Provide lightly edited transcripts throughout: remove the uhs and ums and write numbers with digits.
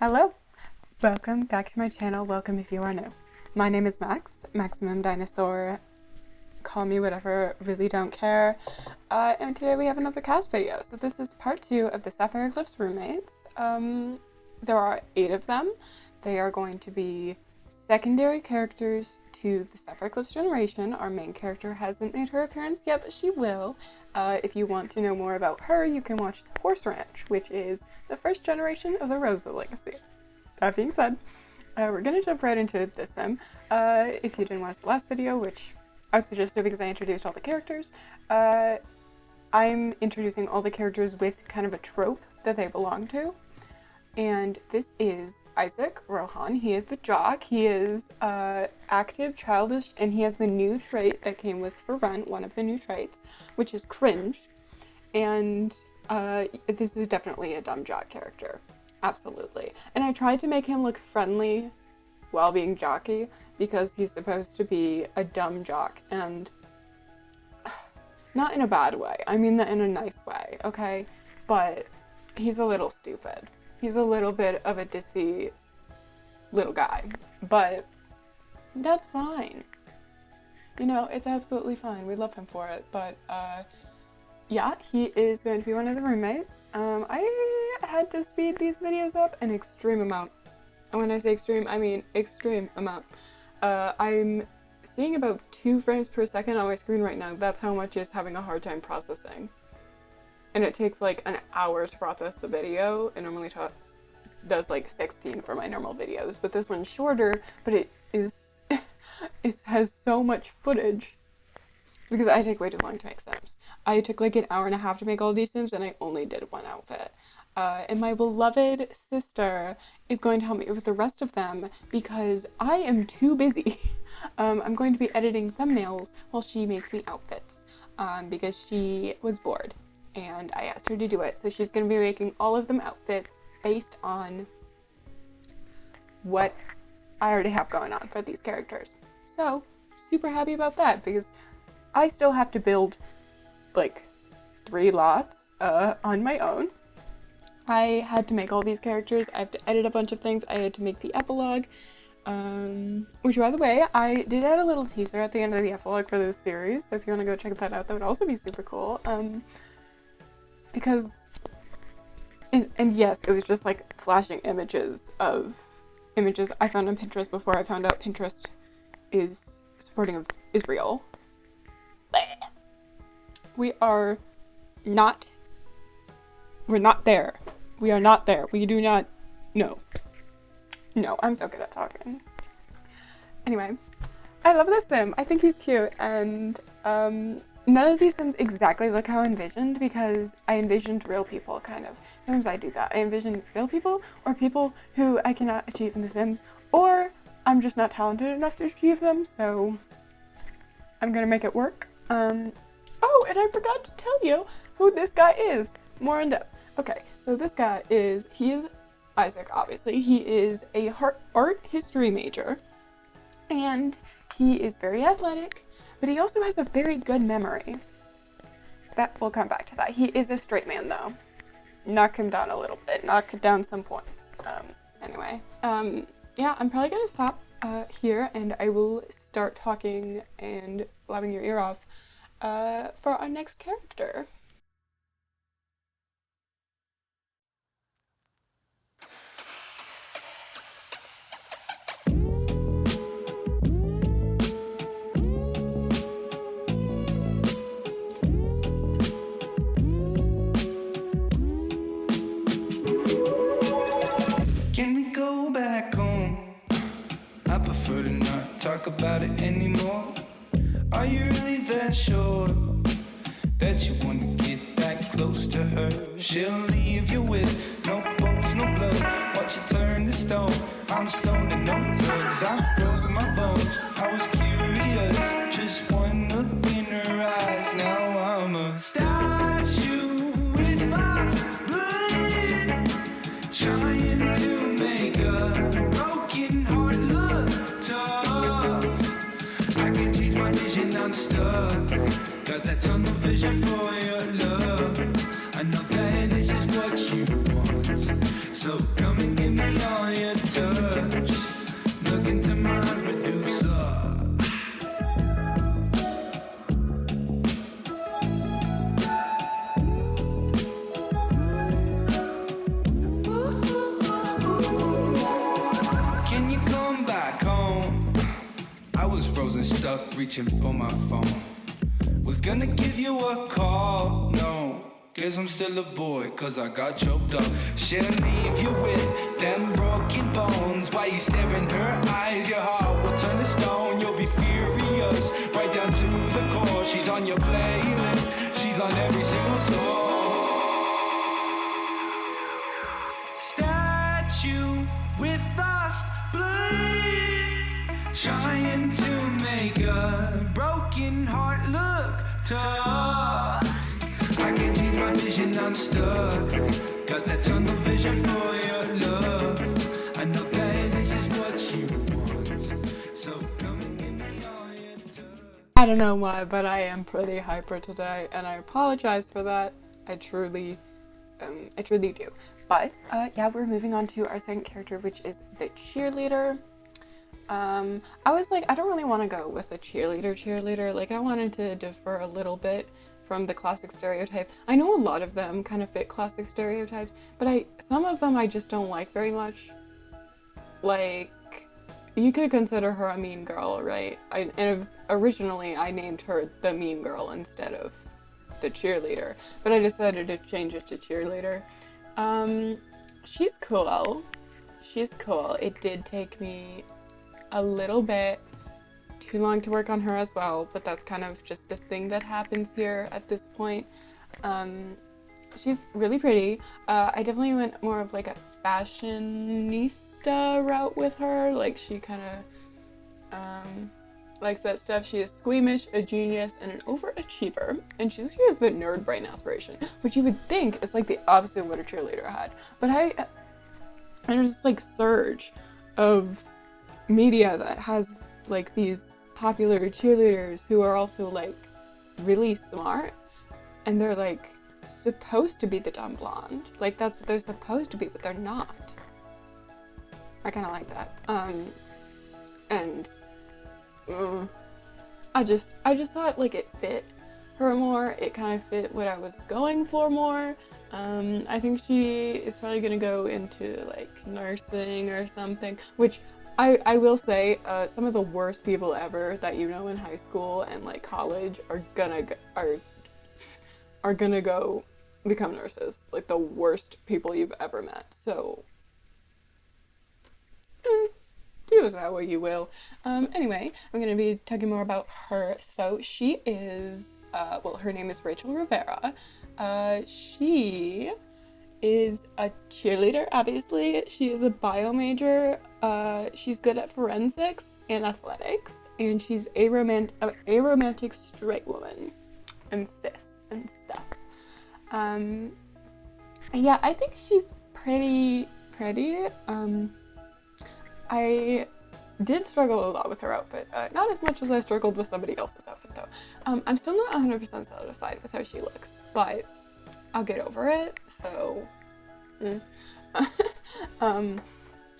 Hello, welcome back to my channel. Welcome if you are new. My name is Max, Maximum Dinosaur. Call me whatever, really don't care. And today we have another CAS video. So this is part 2 of the Sapphire Cliffs roommates. There are 8 of them. They are going to be secondary characters to the Sapphire Cliffs generation. Our main character hasn't made her appearance yet, but she will. If you want to know more about her, you can watch the Horse Ranch, which is the first generation of the Rosewood legacy. That being said, we're gonna jump right into this sim. If you didn't watch the last video, which I would suggest it because I introduced all the characters, I'm introducing all the characters with kind of a trope that they belong to. And this is Isaac Rohan. He is the Jock. He is active, childish, and he has the new trait that came with For Rent, one of the new traits, which is cringe. And this is definitely a dumb Jock character. Absolutely. And I tried to make him look friendly while being jockey because he's supposed to be a dumb jock, and not in a bad way. I mean that in a nice way, okay? But he's a little stupid. He's a little bit of a ditzy little guy, but that's fine. You know, it's absolutely fine. We love him for it, but yeah, he is going to be one of the roommates. I had to speed these videos up an extreme amount. And when I say extreme, I mean extreme amount. I'm seeing about 2 frames per second on my screen right now. That's how much it's having a hard time processing. And it takes like an hour to process the video. It normally does like 16 for my normal videos, but this one's shorter, but it has so much footage because I take way too long to make sims. I took like an hour and a half to make all these sims and I only did 1 outfit. And my beloved sister is going to help me with the rest of them because I am too busy. I'm going to be editing thumbnails while she makes me outfits because she was bored. And I asked her to do it, so she's going to be making all of them outfits based on what I already have going on for these characters. So, super happy about that, because I still have to build, like, 3 lots on my own. I had to make all these characters, I have to edit a bunch of things, I had to make the epilogue, which, by the way, I did add a little teaser at the end of the epilogue for this series, so if you want to go check that out, that would also be super cool. Because, and yes, it was just like flashing images of images I found on Pinterest before I found out Pinterest is supporting of Israel. We're not there. We are not there. We do not, no, I'm so good at talking. Anyway, I love this sim. I think he's cute, and none of these sims exactly look how I envisioned because I envisioned real people, kind of. Sometimes I do that. I envision real people or people who I cannot achieve in the sims, or I'm just not talented enough to achieve them, so I'm gonna make it work. Oh, and I forgot to tell you who this guy is. More in depth. Okay, so this guy he is Isaac, obviously. He is a art history major, and he is very athletic, but he also has a very good memory. We'll come back to that. He is a straight man, though. Knock him down a little bit. Knock down some points. Anyway, yeah, I'm probably gonna stop here, and I will start talking and blabbing your ear off for our next character. Talk about it anymore. Are you really that sure that you want to get that close to her? She'll leave you with no bones, no blood. Watch you turn to stone. I'm sold to no drugs. I broke my bones. I was curious, just one look in her eyes. Now I'm a statue with lost blood, trying to make a broken heart look tough. I'm stuck, got that tunnel vision for your love. I know that this is what you want, so come and give me all stuck reaching for my phone. Was gonna give you a call, no. Guess I'm still a boy, cause I got choked up. She'll leave you with them broken bones. Why you stare in her eyes? Your heart will turn to stone. You'll be furious, right down to the core. She's on your playlist, she's on every single song. Statue with lost bleed, trying to make a broken heart look tough. I can't change my vision, I'm stuck. Got that tunnel vision for your love. I know that this is what you want, so come and give me all your touch. I don't know why, but I am pretty hyper today, and I apologize for that. I truly do. But yeah, we're moving on to our second character, which is the cheerleader. I was like, I don't really want to go with a cheerleader. Like, I wanted to defer a little bit from the classic stereotype. I know a lot of them kind of fit classic stereotypes, but some of them I just don't like very much. Like, you could consider her a mean girl, right? Originally I named her the mean girl instead of the cheerleader, but I decided to change it to cheerleader. She's cool. It did take me a little bit too long to work on her as well, but that's kind of just the thing that happens here at this point. She's really pretty. I definitely went more of like a fashionista route with her. Like, she kind of likes that stuff. She is squeamish, a genius, and an overachiever, and she has the nerd brain aspiration, which you would think is like the opposite of what a cheerleader had. But there's this like surge of media that has like these popular cheerleaders who are also like really smart, and they're like supposed to be the dumb blonde. Like, that's what they're supposed to be, but they're not. I kind of like that. I just thought like it fit her more. It kind of fit what I was going for more. I think she is probably gonna go into like nursing or something, which I will say, some of the worst people ever that you know in high school and like college are gonna go become nurses. Like, the worst people you've ever met. So do with that what you will. Anyway, I'm gonna be talking more about her. So she is, her name is Rachel Rivera. She is a cheerleader, obviously. She is a bio major. She's good at forensics and athletics, and she's a romantic straight woman and cis and stuff. Yeah, I think she's pretty. I did struggle a lot with her outfit. Not as much as I struggled with somebody else's outfit, though. I'm still not 100% satisfied with how she looks, but I'll get over it, so...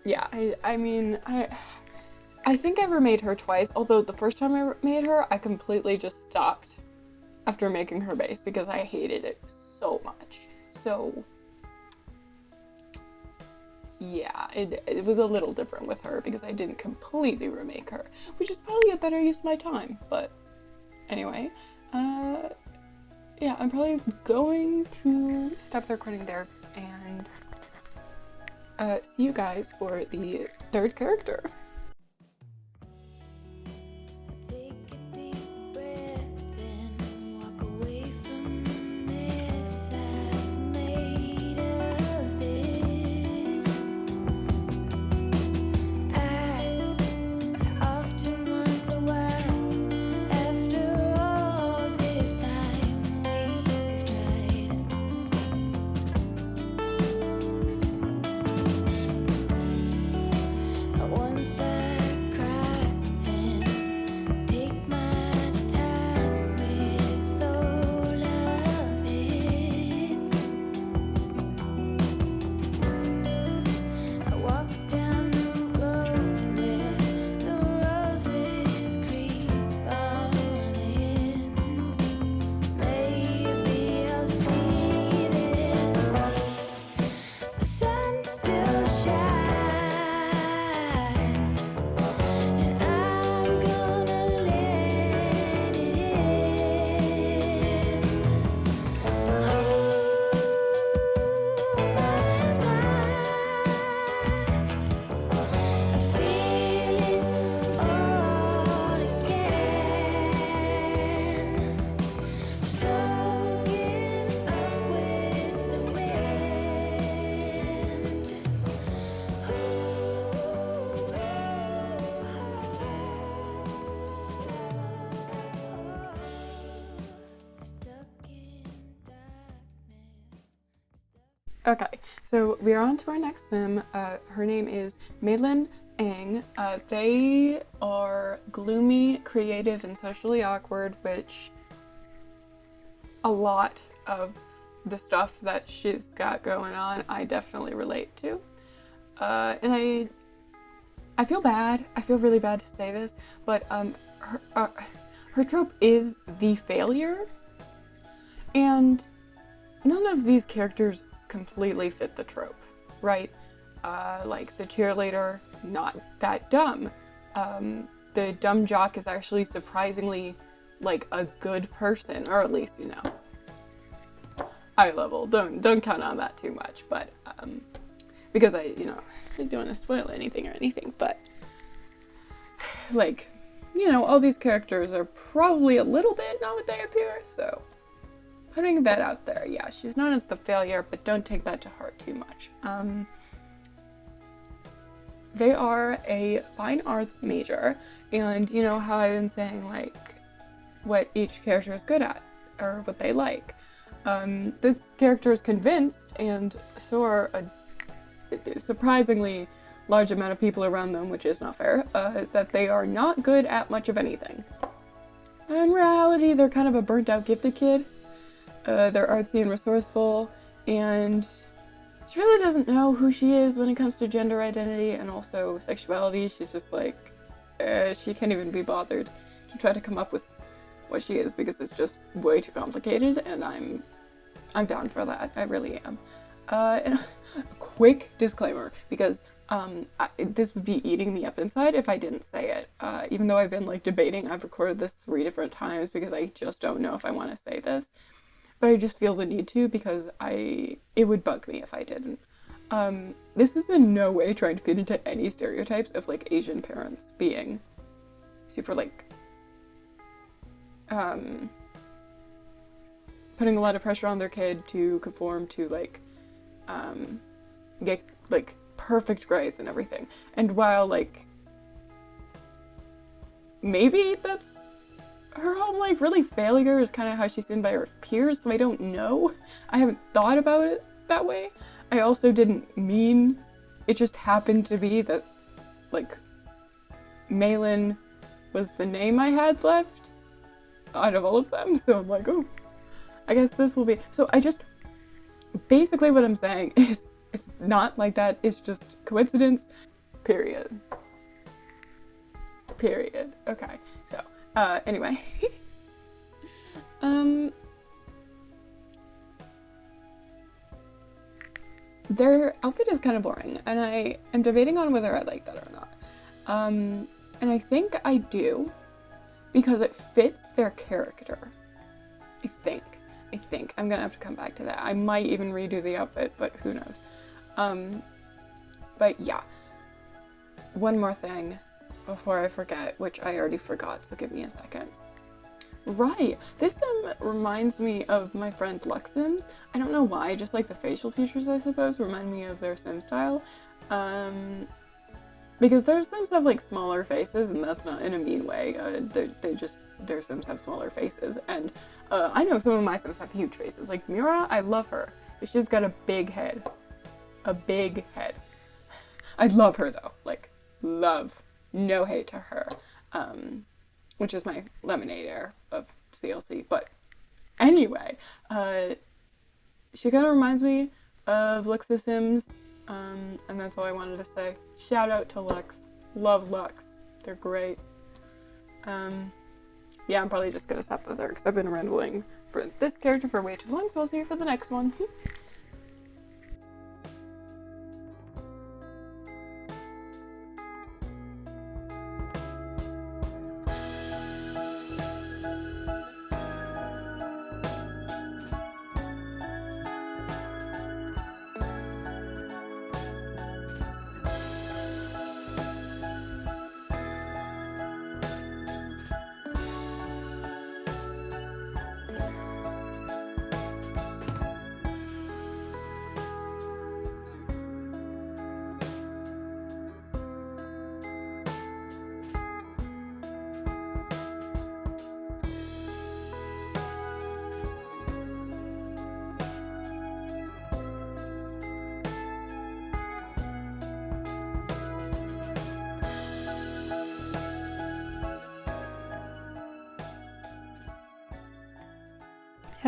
yeah, I mean, I think I remade her twice, although the first time I made her, I completely just stopped after making her base because I hated it so much. So... yeah, it was a little different with her because I didn't completely remake her, which is probably a better use of my time, but anyway, yeah, I'm probably going to stop the recording there and see you guys for the third character. Once Okay, so we are on to our next sim. Her name is Maylin Ang. They are gloomy, creative, and socially awkward, which a lot of the stuff that she's got going on, I definitely relate to. And I feel bad. I feel really bad to say this, but her trope is the failure, and none of these characters completely fit the trope, right? Like the cheerleader, not that dumb. The dumb jock is actually surprisingly like a good person, or at least, you know, eye level. Don't count on that too much, but because I don't want to spoil anything or anything, but like, all these characters are probably a little bit not what they appear, so putting that out there. Yeah, she's known as the failure, but don't take that to heart too much. They are a fine arts major, and you know how I've been saying, like, what each character is good at, or what they like. This character is convinced, and so are a surprisingly large amount of people around them, which is not fair, that they are not good at much of anything. In reality, they're kind of a burnt out gifted kid. They're artsy and resourceful, and she really doesn't know who she is when it comes to gender identity and also sexuality. She's just like, she can't even be bothered to try to come up with what she is because it's just way too complicated, and I'm down for that. I really am. And a quick disclaimer, because this would be eating me up inside if I didn't say it. Even though I've been like debating, I've recorded this 3 different times because I just don't know if I want to say this. But I just feel the need to because it would bug me if I didn't. This is in no way trying to fit into any stereotypes of like Asian parents being super like putting a lot of pressure on their kid to conform to like get like perfect grades and everything. And while like maybe that's her home life, really failure is kind of how she's seen by her peers, so I don't know. I haven't thought about it that way. I also didn't mean, it just happened to be that, like, Maylin was the name I had left out of all of them, so I'm like, oh, I guess this will be. So basically what I'm saying is, it's not like that, it's just coincidence, period. Okay, so. Anyway. Their outfit is kind of boring, and I am debating on whether I like that or not. And I think I do, because it fits their character. I think. I'm gonna have to come back to that. I might even redo the outfit, but who knows. But yeah. One more thing before I forget, which I already forgot, so give me a second. Right, this sim reminds me of my friend Lux Sims. I don't know why, just like the facial features, I suppose, remind me of their sim style. Because their sims have like smaller faces, and that's not in a mean way. Their sims have smaller faces, and I know some of my sims have huge faces. Like Mira, I love her, but she's got a big head. I love her though, like, love. No hate to her, which is my lemonade air of CLC. But anyway, she kind of reminds me of Lux's Sims, and that's all I wanted to say. Shout out to Lux. Love Lux. They're great. Yeah, I'm probably just gonna stop there because I've been rambling for this character for way too long, so I'll see you for the next one.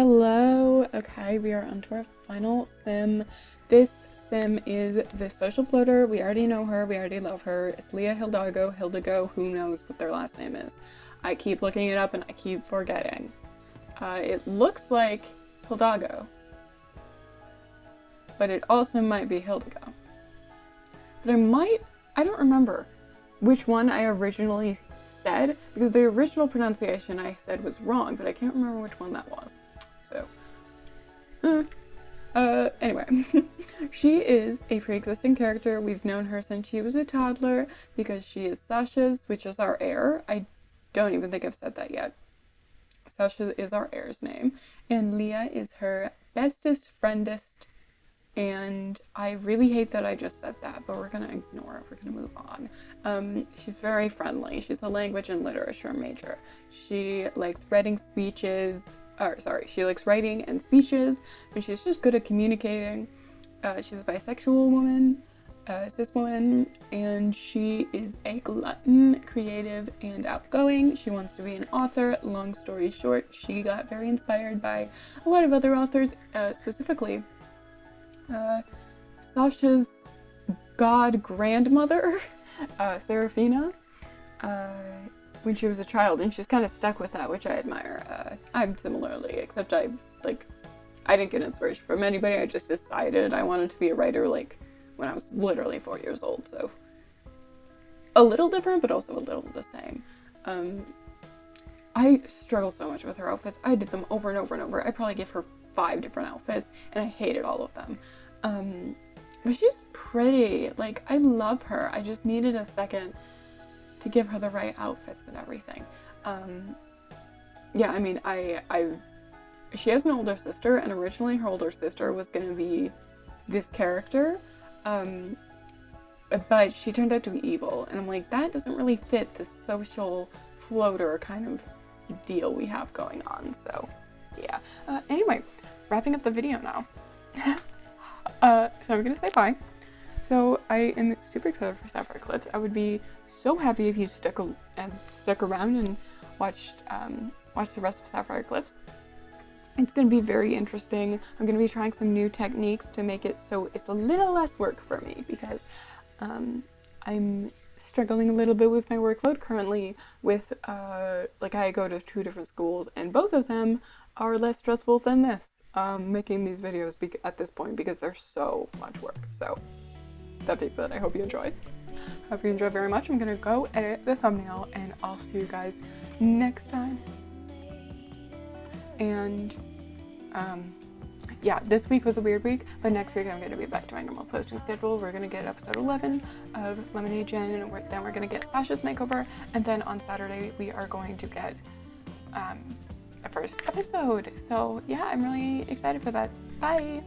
Hello. Okay, we are on to our final sim. This sim is the social floater. We already know her. We already love her. It's Leah Hildago, who knows what their last name is. I keep looking it up and I keep forgetting. It looks like Hildago, but it also might be Hildago. But I don't remember which one I originally said, because the original pronunciation I said was wrong, but I can't remember which one that was. So, anyway, she is a pre-existing character. We've known her since she was a toddler because she is Sasha's, which is our heir. I don't even think I've said that yet. Sasha is our heir's name, and Leah is her bestest friendest, and I really hate that I just said that, but we're gonna ignore it. We're gonna move on. She's very friendly. She's a language and literature major. She likes writing and speeches, and she's just good at communicating. She's a bisexual woman, cis woman, and she is a glutton, creative, and outgoing. She wants to be an author. Long story short, she got very inspired by a lot of other authors, specifically Sasha's grandmother, Serafina, when she was a child, and she's kind of stuck with that, which I admire. I'm similarly, except I didn't get inspiration from anybody. I just decided I wanted to be a writer like when I was literally 4 years old, so a little different, but also a little the same. I struggle so much with her outfits. I did them over and over and over. I probably gave her 5 different outfits, and I hated all of them. But she's pretty. Like, I love her. I just needed a second to give her the right outfits and everything. Yeah, I mean, she has an older sister, and originally her older sister was going to be this character, but she turned out to be evil, and I'm like, that doesn't really fit the social floater kind of deal we have going on, so yeah. Anyway, wrapping up the video now. So I'm gonna say bye. So I am super excited for Sapphire clips. I would be so happy if you stuck around and watched the rest of Sapphire clips. It's gonna be very interesting. I'm gonna be trying some new techniques to make it so it's a little less work for me, because I'm struggling a little bit with my workload currently with like I go to 2 different schools, and both of them are less stressful than this, making these videos at this point, because they're so much work. So that being said, I hope you enjoyed. Hope you enjoyed very much. I'm gonna go edit the thumbnail, and I'll see you guys next time. And yeah, this week was a weird week, but next week I'm going to be back to my normal posting schedule. We're going to get episode 11 of Lemonade Jen, and then we're going to get Sasha's makeover, and then on Saturday we are going to get a first episode. So yeah, I'm really excited for that. Bye!